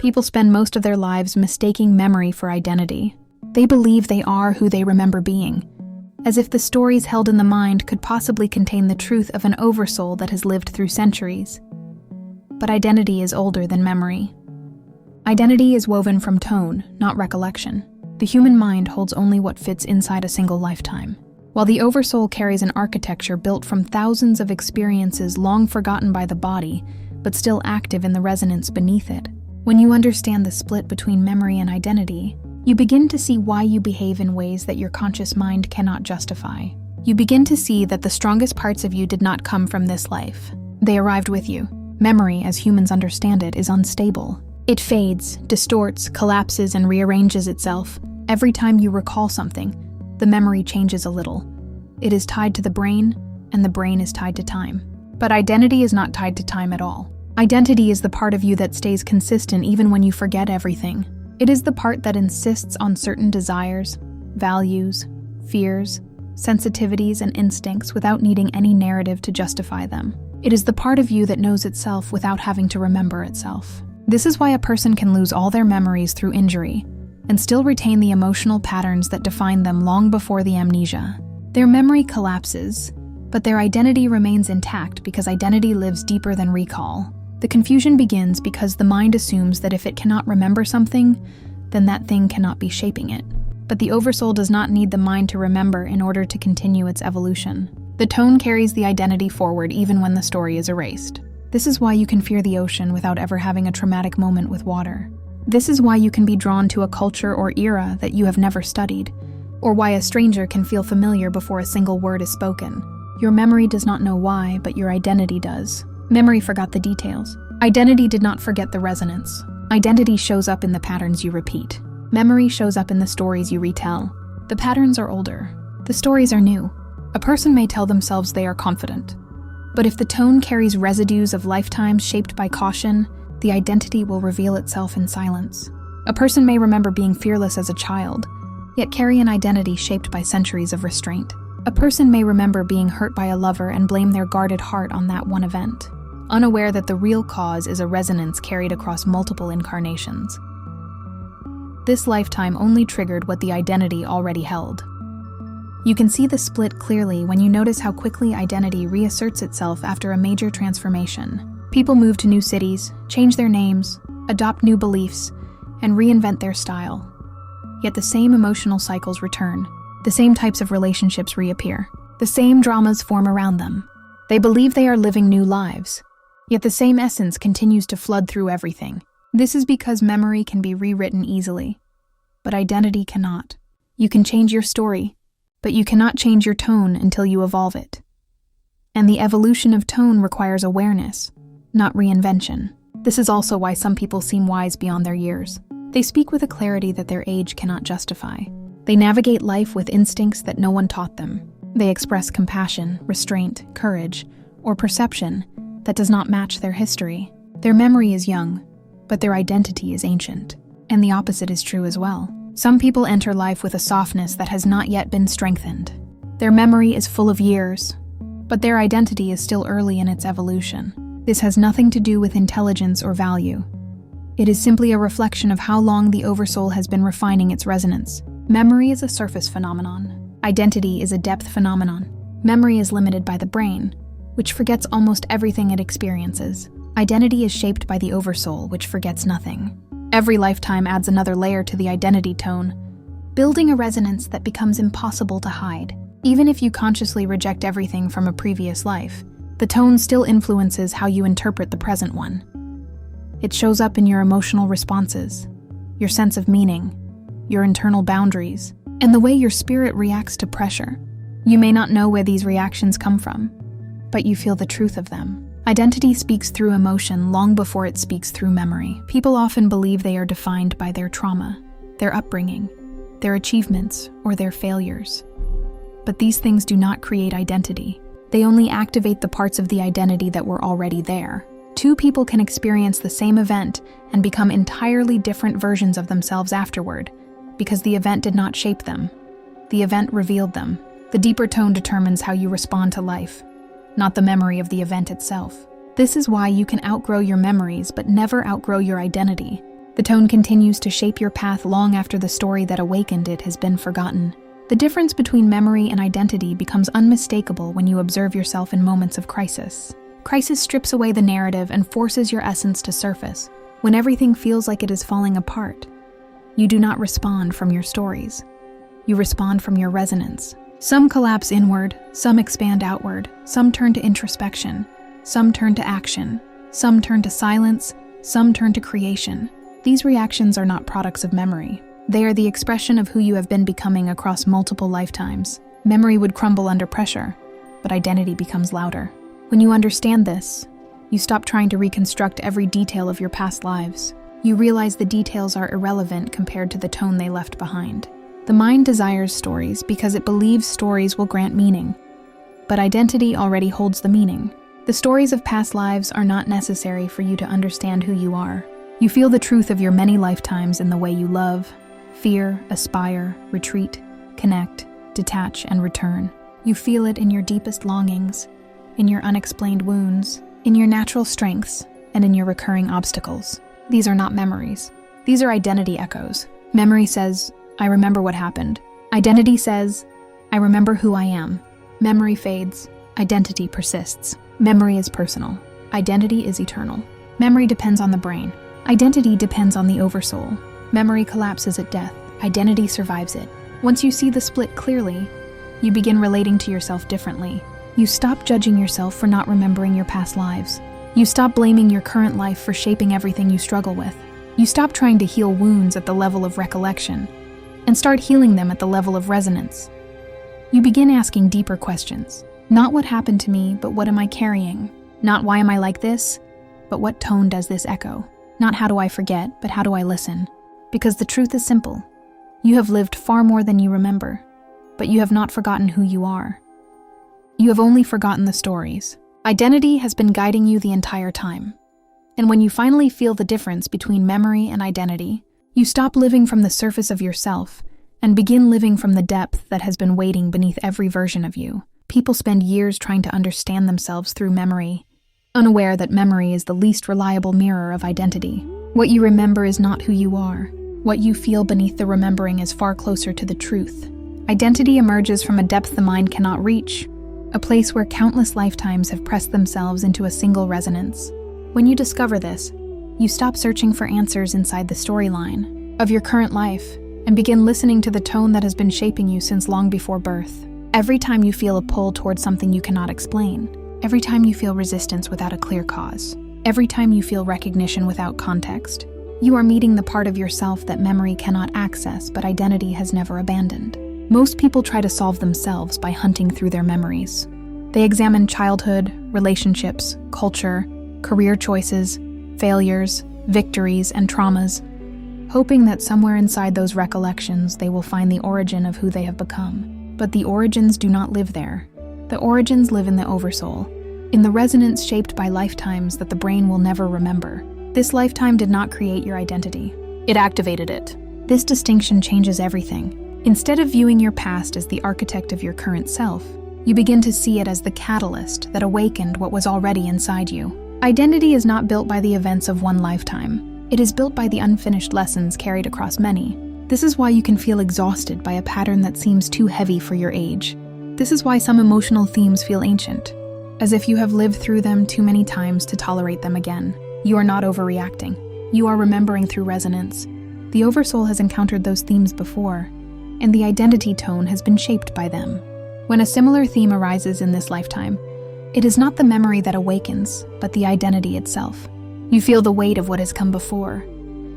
People spend most of their lives mistaking memory for identity. They believe they are who they remember being, as if the stories held in the mind could possibly contain the truth of an oversoul that has lived through centuries. But identity is older than memory. Identity is woven from tone, not recollection. The human mind holds only what fits inside a single lifetime, while the oversoul carries an architecture built from thousands of experiences long forgotten by the body, but still active in the resonance beneath it. When you understand the split between memory and identity, you begin to see why you behave in ways that your conscious mind cannot justify. You begin to see that the strongest parts of you did not come from this life. They arrived with you. Memory, as humans understand it, is unstable. It fades, distorts, collapses, and rearranges itself. Every time you recall something, the memory changes a little. It is tied to the brain, and the brain is tied to time. But identity is not tied to time at all. Identity is the part of you that stays consistent even when you forget everything. It is the part that insists on certain desires, values, fears, sensitivities, and instincts without needing any narrative to justify them. It is the part of you that knows itself without having to remember itself. This is why a person can lose all their memories through injury and still retain the emotional patterns that define them long before the amnesia. Their memory collapses, but their identity remains intact because identity lives deeper than recall. The confusion begins because the mind assumes that if it cannot remember something, then that thing cannot be shaping it. But the oversoul does not need the mind to remember in order to continue its evolution. The tone carries the identity forward even when the story is erased. This is why you can fear the ocean without ever having a traumatic moment with water. This is why you can be drawn to a culture or era that you have never studied, or why a stranger can feel familiar before a single word is spoken. Your memory does not know why, but your identity does. Memory forgot the details. Identity did not forget the resonance. Identity shows up in the patterns you repeat. Memory shows up in the stories you retell. The patterns are older. The stories are new. A person may tell themselves they are confident. But if the tone carries residues of lifetimes shaped by caution, the identity will reveal itself in silence. A person may remember being fearless as a child, yet carry an identity shaped by centuries of restraint. A person may remember being hurt by a lover and blame their guarded heart on that one event, unaware that the real cause is a resonance carried across multiple incarnations. This lifetime only triggered what the identity already held. You can see the split clearly when you notice how quickly identity reasserts itself after a major transformation. People move to new cities, change their names, adopt new beliefs, and reinvent their style. Yet the same emotional cycles return. The same types of relationships reappear. The same dramas form around them. They believe they are living new lives. Yet the same essence continues to flood through everything. This is because memory can be rewritten easily, but identity cannot. You can change your story, but you cannot change your tone until you evolve it. And the evolution of tone requires awareness, not reinvention. This is also why some people seem wise beyond their years. They speak with a clarity that their age cannot justify. They navigate life with instincts that no one taught them. They express compassion, restraint, courage, or perception that does not match their history. Their memory is young, but their identity is ancient. And the opposite is true as well. Some people enter life with a softness that has not yet been strengthened. Their memory is full of years, but their identity is still early in its evolution. This has nothing to do with intelligence or value. It is simply a reflection of how long the oversoul has been refining its resonance. Memory is a surface phenomenon. Identity is a depth phenomenon. Memory is limited by the brain, which forgets almost everything it experiences. Identity is shaped by the oversoul, which forgets nothing. Every lifetime adds another layer to the identity tone, building a resonance that becomes impossible to hide. Even if you consciously reject everything from a previous life, the tone still influences how you interpret the present one. It shows up in your emotional responses, your sense of meaning, your internal boundaries, and the way your spirit reacts to pressure. You may not know where these reactions come from, but you feel the truth of them. Identity speaks through emotion long before it speaks through memory. People often believe they are defined by their trauma, their upbringing, their achievements, or their failures. But these things do not create identity. They only activate the parts of the identity that were already there. Two people can experience the same event and become entirely different versions of themselves afterward, because the event did not shape them. The event revealed them. The deeper tone determines how you respond to life, not the memory of the event itself. This is why you can outgrow your memories but never outgrow your identity. The tone continues to shape your path long after the story that awakened it has been forgotten. The difference between memory and identity becomes unmistakable when you observe yourself in moments of crisis. Crisis strips away the narrative and forces your essence to surface. When everything feels like it is falling apart, you do not respond from your stories. You respond from your resonance. Some collapse inward, some expand outward, some turn to introspection, some turn to action, some turn to silence, some turn to creation. These reactions are not products of memory. They are the expression of who you have been becoming across multiple lifetimes. Memory would crumble under pressure, but identity becomes louder. When you understand this, you stop trying to reconstruct every detail of your past lives. You realize the details are irrelevant compared to the tone they left behind. The mind desires stories because it believes stories will grant meaning, but identity already holds the meaning. The stories of past lives are not necessary for you to understand who you are. You feel the truth of your many lifetimes in the way you love, fear, aspire, retreat, connect, detach, and return. You feel it in your deepest longings, in your unexplained wounds, in your natural strengths, and in your recurring obstacles. These are not memories. These are identity echoes. Memory says, I remember what happened. Identity says, I remember who I am. Memory fades. Identity persists. Memory is personal. Identity is eternal. Memory depends on the brain. Identity depends on the oversoul. Memory collapses at death. Identity survives it. Once you see the split clearly, you begin relating to yourself differently. You stop judging yourself for not remembering your past lives. You stop blaming your current life for shaping everything you struggle with. You stop trying to heal wounds at the level of recollection and start healing them at the level of resonance. You begin asking deeper questions. Not what happened to me, but what am I carrying? Not why am I like this, but what tone does this echo? Not how do I forget, but how do I listen? Because the truth is simple. You have lived far more than you remember, but you have not forgotten who you are. You have only forgotten the stories. Identity has been guiding you the entire time. And when you finally feel the difference between memory and identity, you stop living from the surface of yourself and begin living from the depth that has been waiting beneath every version of you. People spend years trying to understand themselves through memory, unaware that memory is the least reliable mirror of identity. What you remember is not who you are. What you feel beneath the remembering is far closer to the truth. Identity emerges from a depth the mind cannot reach, a place where countless lifetimes have pressed themselves into a single resonance. When you discover this, you stop searching for answers inside the storyline of your current life and begin listening to the tone that has been shaping you since long before birth. Every time you feel a pull towards something you cannot explain, every time you feel resistance without a clear cause, every time you feel recognition without context, you are meeting the part of yourself that memory cannot access but identity has never abandoned. Most people try to solve themselves by hunting through their memories. They examine childhood, relationships, culture, career choices, failures, victories, and traumas, hoping that somewhere inside those recollections they will find the origin of who they have become. But the origins do not live there. The origins live in the oversoul, in the resonance shaped by lifetimes that the brain will never remember. This lifetime did not create your identity. It activated it. This distinction changes everything. Instead of viewing your past as the architect of your current self, you begin to see it as the catalyst that awakened what was already inside you. Identity is not built by the events of one lifetime. It is built by the unfinished lessons carried across many. This is why you can feel exhausted by a pattern that seems too heavy for your age. This is why some emotional themes feel ancient, as if you have lived through them too many times to tolerate them again. You are not overreacting. You are remembering through resonance. The oversoul has encountered those themes before, and the identity tone has been shaped by them. When a similar theme arises in this lifetime, it is not the memory that awakens, but the identity itself. You feel the weight of what has come before,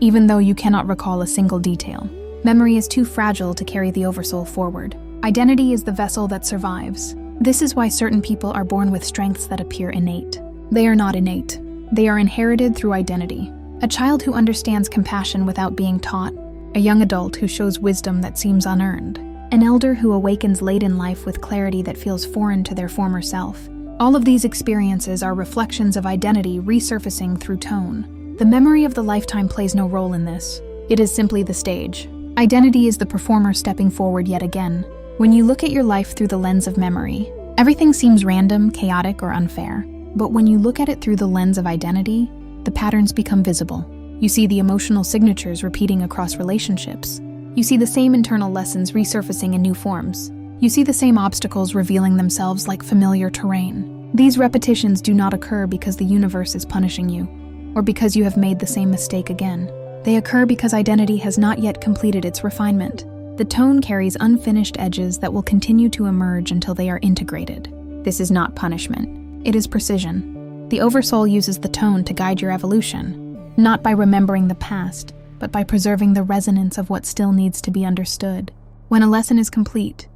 even though you cannot recall a single detail. Memory is too fragile to carry the oversoul forward. Identity is the vessel that survives. This is why certain people are born with strengths that appear innate. They are not innate. They are inherited through identity. A child who understands compassion without being taught, a young adult who shows wisdom that seems unearned, an elder who awakens late in life with clarity that feels foreign to their former self. All of these experiences are reflections of identity resurfacing through tone. The memory of the lifetime plays no role in this. It is simply the stage. Identity is the performer stepping forward yet again. When you look at your life through the lens of memory, everything seems random, chaotic, or unfair. But when you look at it through the lens of identity, the patterns become visible. You see the emotional signatures repeating across relationships. You see the same internal lessons resurfacing in new forms. You see the same obstacles revealing themselves like familiar terrain. These repetitions do not occur because the universe is punishing you, or because you have made the same mistake again. They occur because identity has not yet completed its refinement. The tone carries unfinished edges that will continue to emerge until they are integrated. This is not punishment. It is precision. The Oversoul uses the tone to guide your evolution, not by remembering the past, but by preserving the resonance of what still needs to be understood. When a lesson is complete,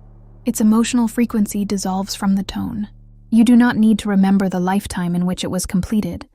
its emotional frequency dissolves from the tone. You do not need to remember the lifetime in which it was completed,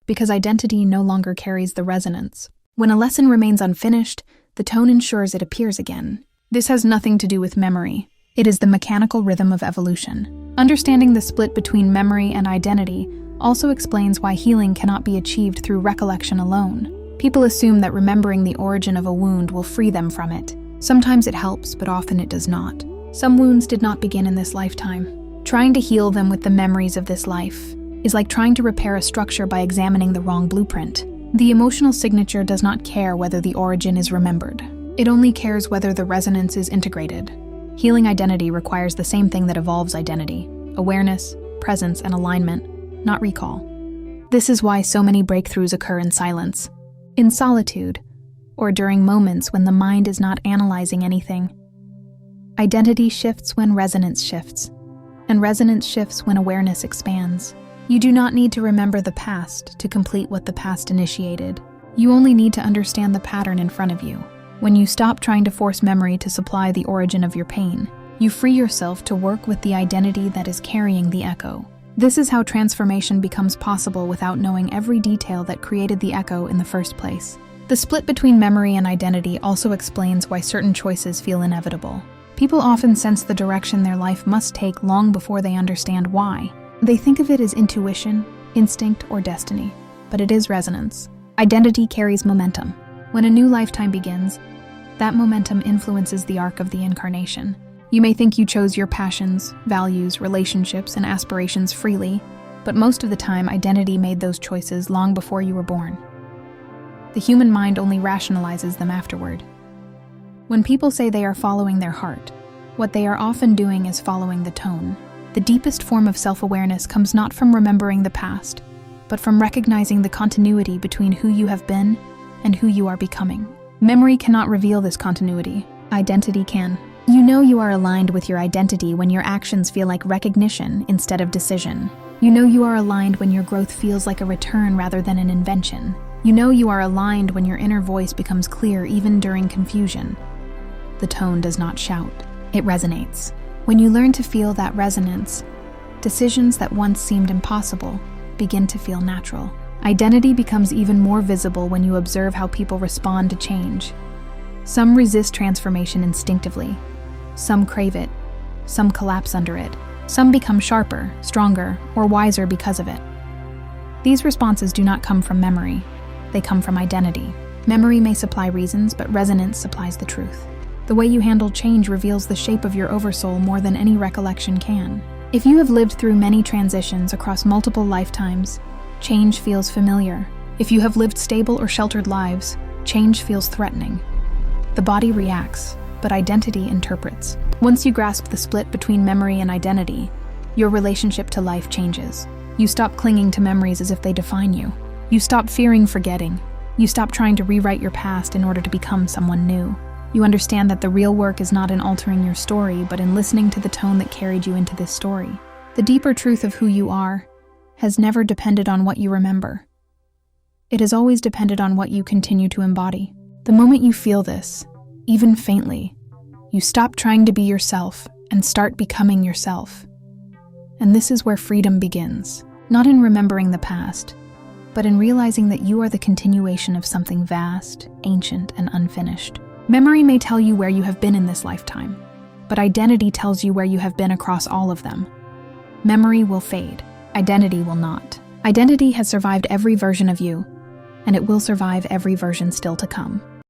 because identity no longer carries the resonance. When a lesson remains unfinished, the tone ensures it appears again. This has nothing to do with memory. It is the mechanical rhythm of evolution. Understanding the split between memory and identity also explains why healing cannot be achieved through recollection alone. People assume that remembering the origin of a wound will free them from it. Sometimes it helps, but often it does not. Some wounds did not begin in this lifetime. Trying to heal them with the memories of this life is like trying to repair a structure by examining the wrong blueprint. The emotional signature does not care whether the origin is remembered. It only cares whether the resonance is integrated. Healing identity requires the same thing that evolves identity: awareness, presence, and alignment, not recall. This is why so many breakthroughs occur in silence, in solitude, or during moments when the mind is not analyzing anything. Identity shifts when resonance shifts, and resonance shifts when awareness expands. You do not need to remember the past to complete what the past initiated. You only need to understand the pattern in front of you. When you stop trying to force memory to supply the origin of your pain, you free yourself to work with the identity that is carrying the echo. This is how transformation becomes possible without knowing every detail that created the echo in the first place. The split between memory and identity also explains why certain choices feel inevitable. People often sense the direction their life must take long before they understand why. They think of it as intuition, instinct, or destiny, but it is resonance. Identity carries momentum. When a new lifetime begins, that momentum influences the arc of the incarnation. You may think you chose your passions, values, relationships, and aspirations freely, but most of the time identity made those choices long before you were born. The human mind only rationalizes them afterward. When people say they are following their heart, what they are often doing is following the tone. The deepest form of self-awareness comes not from remembering the past, but from recognizing the continuity between who you have been and who you are becoming. Memory cannot reveal this continuity. Identity can. You know you are aligned with your identity when your actions feel like recognition instead of decision. You know you are aligned when your growth feels like a return rather than an invention. You know you are aligned when your inner voice becomes clear even during confusion. The tone does not shout. It resonates. When you learn to feel that resonance, decisions that once seemed impossible begin to feel natural. Identity becomes even more visible when you observe how people respond to change. Some resist transformation instinctively. Some crave it. Some collapse under it. Some become sharper, stronger, or wiser because of it. These responses do not come from memory. They come from identity. Memory may supply reasons, but resonance supplies the truth. The way you handle change reveals the shape of your oversoul more than any recollection can. If you have lived through many transitions across multiple lifetimes, change feels familiar. If you have lived stable or sheltered lives, change feels threatening. The body reacts, but identity interprets. Once you grasp the split between memory and identity, your relationship to life changes. You stop clinging to memories as if they define you. You stop fearing forgetting. You stop trying to rewrite your past in order to become someone new. You understand that the real work is not in altering your story, but in listening to the tone that carried you into this story. The deeper truth of who you are has never depended on what you remember. It has always depended on what you continue to embody. The moment you feel this, even faintly, you stop trying to be yourself and start becoming yourself. And this is where freedom begins. not in remembering the past, but in realizing that you are the continuation of something vast, ancient, and unfinished. Memory may tell you where you have been in this lifetime, but identity tells you where you have been across all of them. Memory will fade, identity will not. Identity has survived every version of you, and it will survive every version still to come.